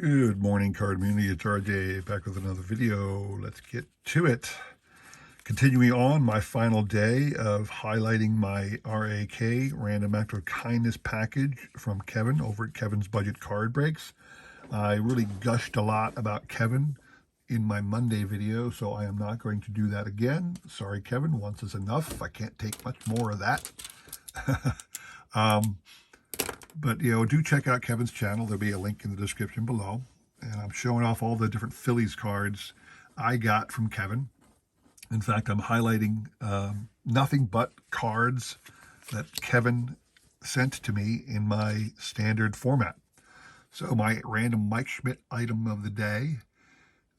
Good morning, card community. It's RJ back with another video. Let's get to it. Continuing on my final day of highlighting my RAK, Random Act of Kindness package from Kevin over at Kevin's Budget Card Breaks. I really gushed a lot about Kevin in my Monday video, so I am not going to do that again. Sorry, Kevin, once is enough. I can't take much more of that. But, do check out Kevin's channel. There'll be a link in the description below. And I'm showing off all the different Phillies cards I got from Kevin. In fact, I'm highlighting nothing but cards that Kevin sent to me in my standard format. So my random Mike Schmidt item of the day,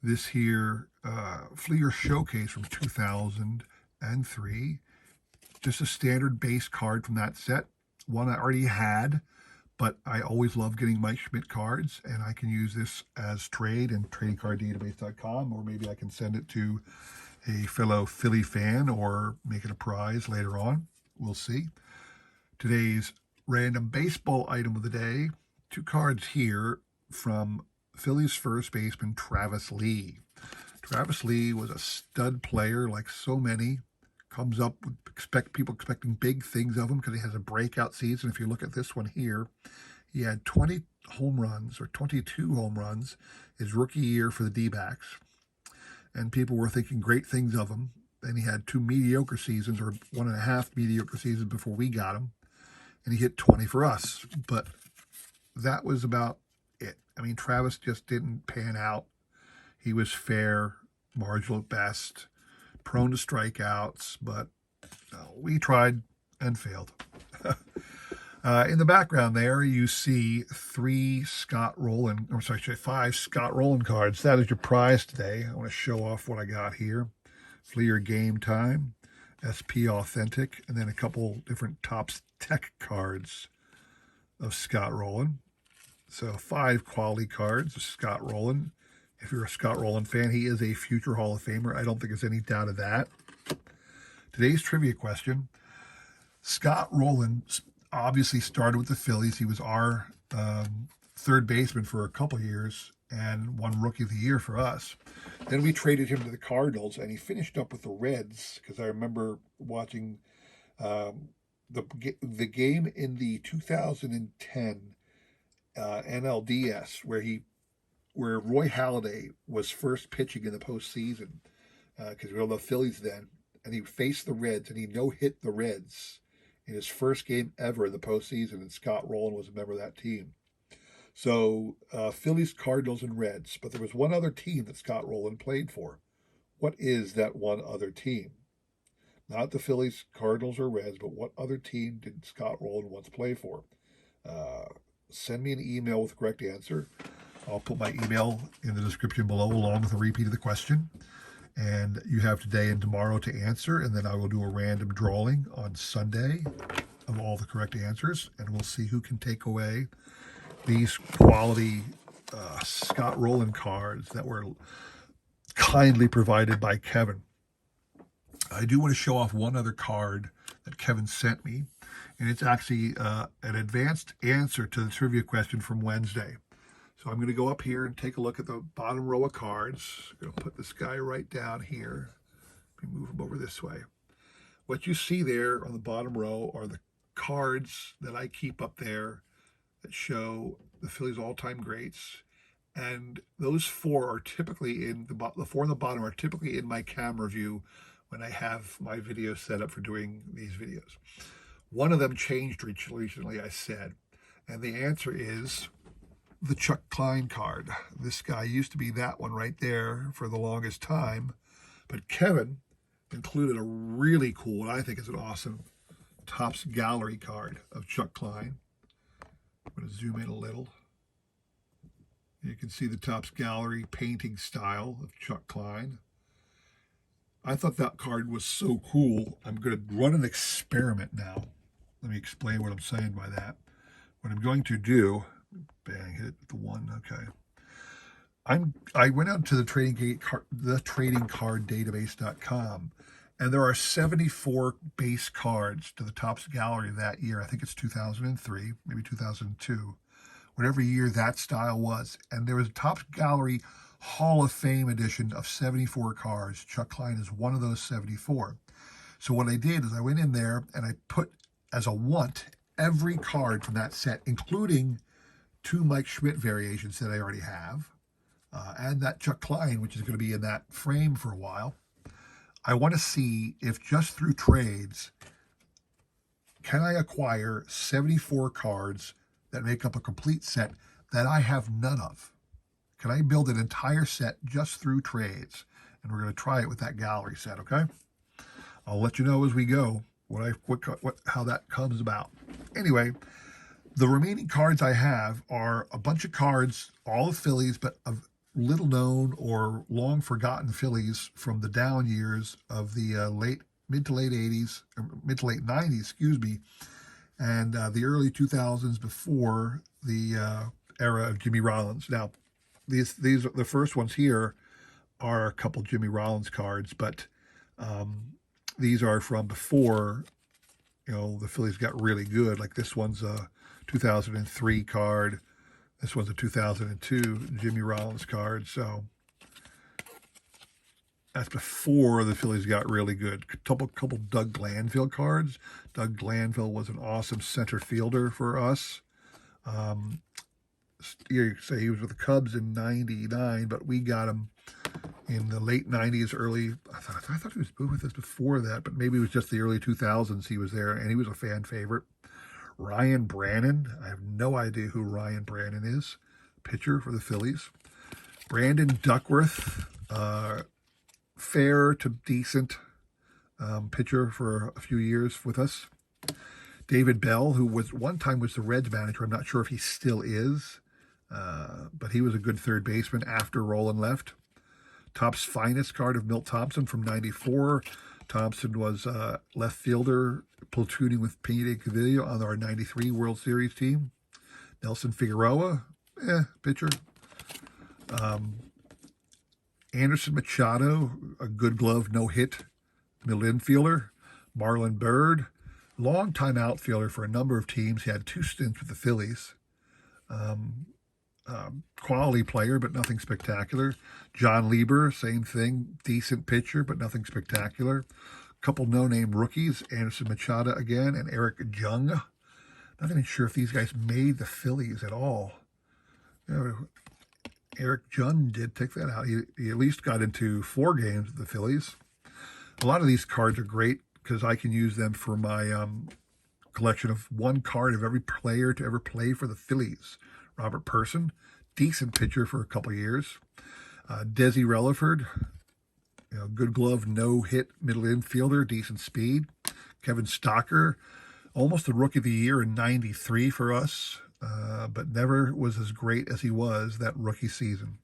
this here Fleer Showcase from 2003. Just a standard base card from that set. One I already had, but I always love getting Mike Schmidt cards, and I can use this as trade in tradingcarddatabase.com, or maybe I can send it to a fellow Philly fan or make it a prize later on. We'll see. Today's random baseball item of the day, two cards here from Phillies first baseman Travis Lee. Travis Lee was a stud player like so many. Comes up with people expecting big things of him because he has a breakout season. If you look at this one here, he had 20 home runs or 22 home runs his rookie year for the D-backs. And people were thinking great things of him. Then he had two mediocre seasons or 1.5 mediocre seasons before we got him. And he hit 20 for us. But that was about it. I mean, Travis just didn't pan out. He was fair, marginal at best, prone to strikeouts, but we tried and failed. In the background there, you see 5 Scott Rollins cards. That is your prize today. I want to show off what I got here. Fleer Game Time, SP Authentic, and then a couple different Topps Tech cards of Scott Rollins. So 5 quality cards of Scott Rollins. If you're a Scott Rollins fan, he is a future Hall of Famer. I don't think there's any doubt of that. Today's trivia question. Scott Rollins obviously started with the Phillies. He was our third baseman for a couple years and won Rookie of the Year for us. Then we traded him to the Cardinals, and he finished up with the Reds, because I remember watching the game in the 2010 NLDS where Roy Halladay was first pitching in the postseason, because we were on the Phillies then, and he faced the Reds, and he no-hit the Reds in his first game ever in the postseason, and Scott Rollins was a member of that team. So Phillies, Cardinals, and Reds, but there was one other team that Scott Rollins played for. What is that one other team? Not the Phillies, Cardinals, or Reds, but what other team did Scott Rollins once play for? Send me an email with the correct answer. I'll put my email in the description below along with a repeat of the question. And you have today and tomorrow to answer, and then I will do a random drawing on Sunday of all the correct answers, and we'll see who can take away these quality Scott Rollins cards that were kindly provided by Kevin. I do want to show off one other card that Kevin sent me, and it's actually an advanced answer to the trivia question from Wednesday. So I'm going to go up here and take a look at the bottom row of cards. I'm going to put this guy right down here. Let me move him over this way. What you see there on the bottom row are the cards that I keep up there that show the Phillies all-time greats. And those 4 are typically the 4 on the bottom are typically in my camera view when I have my video set up for doing these videos. One of them changed recently, I said. And the answer is the Chuck Klein card. This guy used to be that one right there for the longest time, but Kevin included a really cool, what I think is an awesome Topps Gallery card of Chuck Klein. I'm going to zoom in a little. You can see the Topps Gallery painting style of Chuck Klein. I thought that card was so cool. I'm going to run an experiment now. Let me explain what I'm saying by that. What I'm going to do, bang, hit the one, okay. I went out to the tradingcarddatabase.com, and there are 74 base cards to the Topps Gallery that year. I think it's 2003, maybe 2002, whatever year that style was. And there was a Topps Gallery Hall of Fame edition of 74 cards. Chuck Klein is one of those 74. So what I did is I went in there and I put as a want every card from that set, including 2 Mike Schmidt variations that I already have, and that Chuck Klein, which is going to be in that frame for a while. I want to see if just through trades, can I acquire 74 cards that make up a complete set that I have none of? Can I build an entire set just through trades? And we're going to try it with that gallery set, okay? I'll let you know as we go how that comes about. Anyway, the remaining cards I have are a bunch of cards, all of Phillies, but of little known or long forgotten Phillies from the down years of the mid to late 80s, or mid to late 90s, excuse me, and the early 2000s before the era of Jimmy Rollins. Now, these are the first ones here are a couple Jimmy Rollins cards, but these are from before, the Phillies got really good. Like this one's a 2003 card. This one's a 2002 Jimmy Rollins card. So that's before the Phillies got really good. Couple Doug Glanville cards. Doug Glanville was an awesome center fielder for us. You say he was with the Cubs in '99, but we got him in the late '90s, I thought he was with us before that, but maybe it was just the early 2000s he was there, and he was a fan favorite. Ryan Brannon. I have no idea who Ryan Brannon is. Pitcher for the Phillies. Brandon Duckworth. Fair to decent pitcher for a few years with us. David Bell, who was one time was the Reds manager. I'm not sure if he still is, but he was a good third baseman after Rollins left. Topps Finest card of Milt Thompson from '94. Thompson was left fielder, platooning with Pete Cavillo on our '93 World Series team. Nelson Figueroa, pitcher. Anderson Machado, a good glove, no hit, middle infielder. Marlon Byrd, longtime outfielder for a number of teams. He had 2 stints with the Phillies. Quality player, but nothing spectacular. John Lieber, same thing, decent pitcher, but nothing spectacular. Couple no-name rookies, Anderson Machado again, and Eric Jung. Not even sure if these guys made the Phillies at all. Eric Jung did take that out. He at least got into 4 games with the Phillies. A lot of these cards are great because I can use them for my collection of 1 card of every player to ever play for the Phillies. Robert Person, decent pitcher for a couple of years. Desi Relaford, good glove, no hit, middle infielder, decent speed. Kevin Stocker, almost the rookie of the year in '93 for us, but never was as great as he was that rookie season.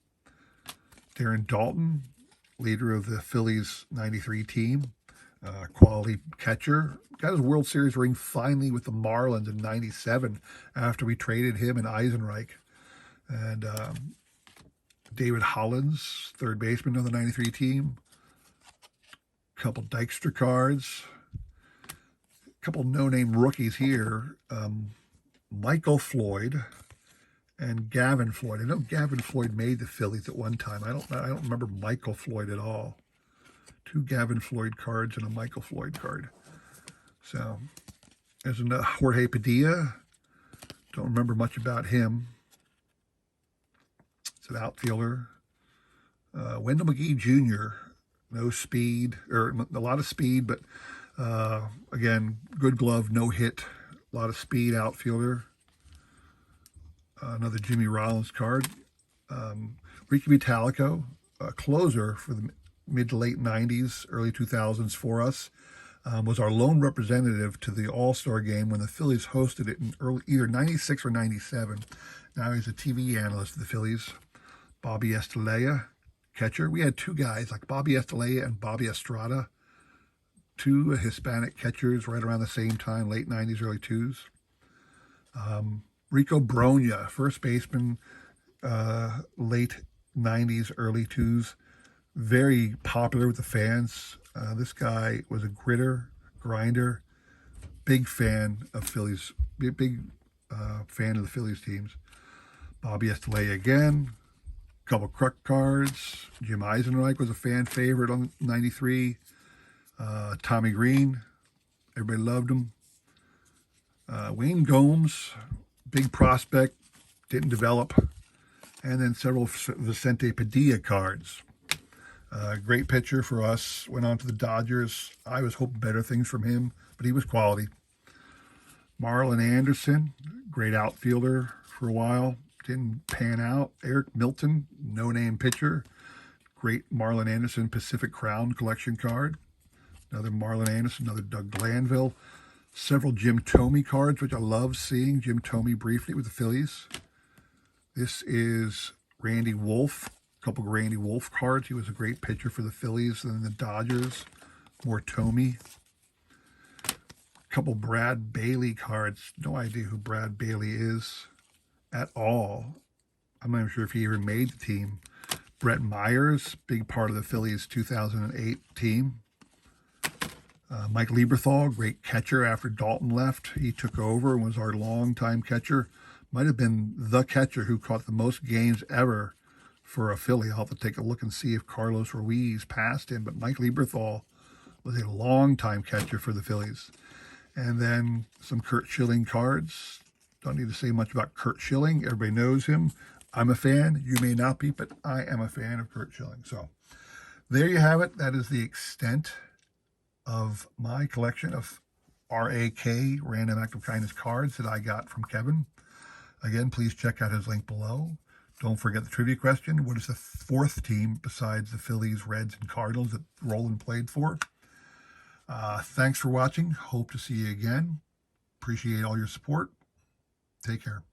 Darren Dalton, leader of the Phillies '93 team, quality catcher. Got his World Series ring finally with the Marlins in '97 after we traded him and Eisenreich. And David Hollins, third baseman of the '93 team. Couple Dykstra cards. Couple no-name rookies here. Michael Floyd and Gavin Floyd. I know Gavin Floyd made the Phillies at one time. I don't remember Michael Floyd at all. 2 Gavin Floyd cards and a Michael Floyd card. So there's a Jorge Padilla. Don't remember much about him. It's an outfielder. Wendell McGee Jr. No speed, or a lot of speed, but again, good glove, no hit, a lot of speed outfielder. Another Jimmy Rollins card. Ricky Metallico, a closer for the mid to late 90s, early 2000s for us. Was our lone representative to the All-Star game when the Phillies hosted it in either 96 or 97. Now he's a TV analyst for the Phillies. Bobby Estelea, catcher. We had 2 guys like Bobby Estelea and Bobby Estrada, 2 Hispanic catchers right around the same time, late 90s, early 2s. Rico Bronya, first baseman, late 90s, early 2s. Very popular with the fans. This guy was a grinder, big fan of Phillies, big fan of the Phillies teams. Bobby Estelea again. Couple Kruk cards. Jim Eisenreich was a fan favorite on 93. Tommy Green, everybody loved him. Wayne Gomes, big prospect, didn't develop. And then several Vicente Padilla cards. Great pitcher for us. Went on to the Dodgers. I was hoping better things from him, but he was quality. Marlon Anderson, great outfielder for a while. Didn't pan out. Eric Milton, no-name pitcher. Great Marlon Anderson Pacific Crown collection card. Another Marlon Anderson, another Doug Glanville. Several Jim Thome cards, which I love seeing. Jim Thome briefly with the Phillies. This is Randy Wolf. A couple of Randy Wolf cards. He was a great pitcher for the Phillies and the Dodgers. More Thome. A couple Brad Bailey cards. No idea who Brad Bailey is at all. I'm not even sure if he even made the team. Brett Myers, big part of the Phillies 2008 team. Mike Lieberthal, great catcher after Dalton left. He took over and was our longtime catcher. Might have been the catcher who caught the most games ever for a Philly. I'll have to take a look and see if Carlos Ruiz passed him. But Mike Lieberthal was a longtime catcher for the Phillies. And then some Curt Schilling cards. Don't need to say much about Curt Schilling. Everybody knows him. I'm a fan. You may not be, but I am a fan of Curt Schilling. So there you have it. That is the extent of my collection of RAK, Random Act of Kindness cards that I got from Kevin. Again, please check out his link below. Don't forget the trivia question. What is the fourth team besides the Phillies, Reds, and Cardinals that Roland played for? Thanks for watching. Hope to see you again. Appreciate all your support. Take care.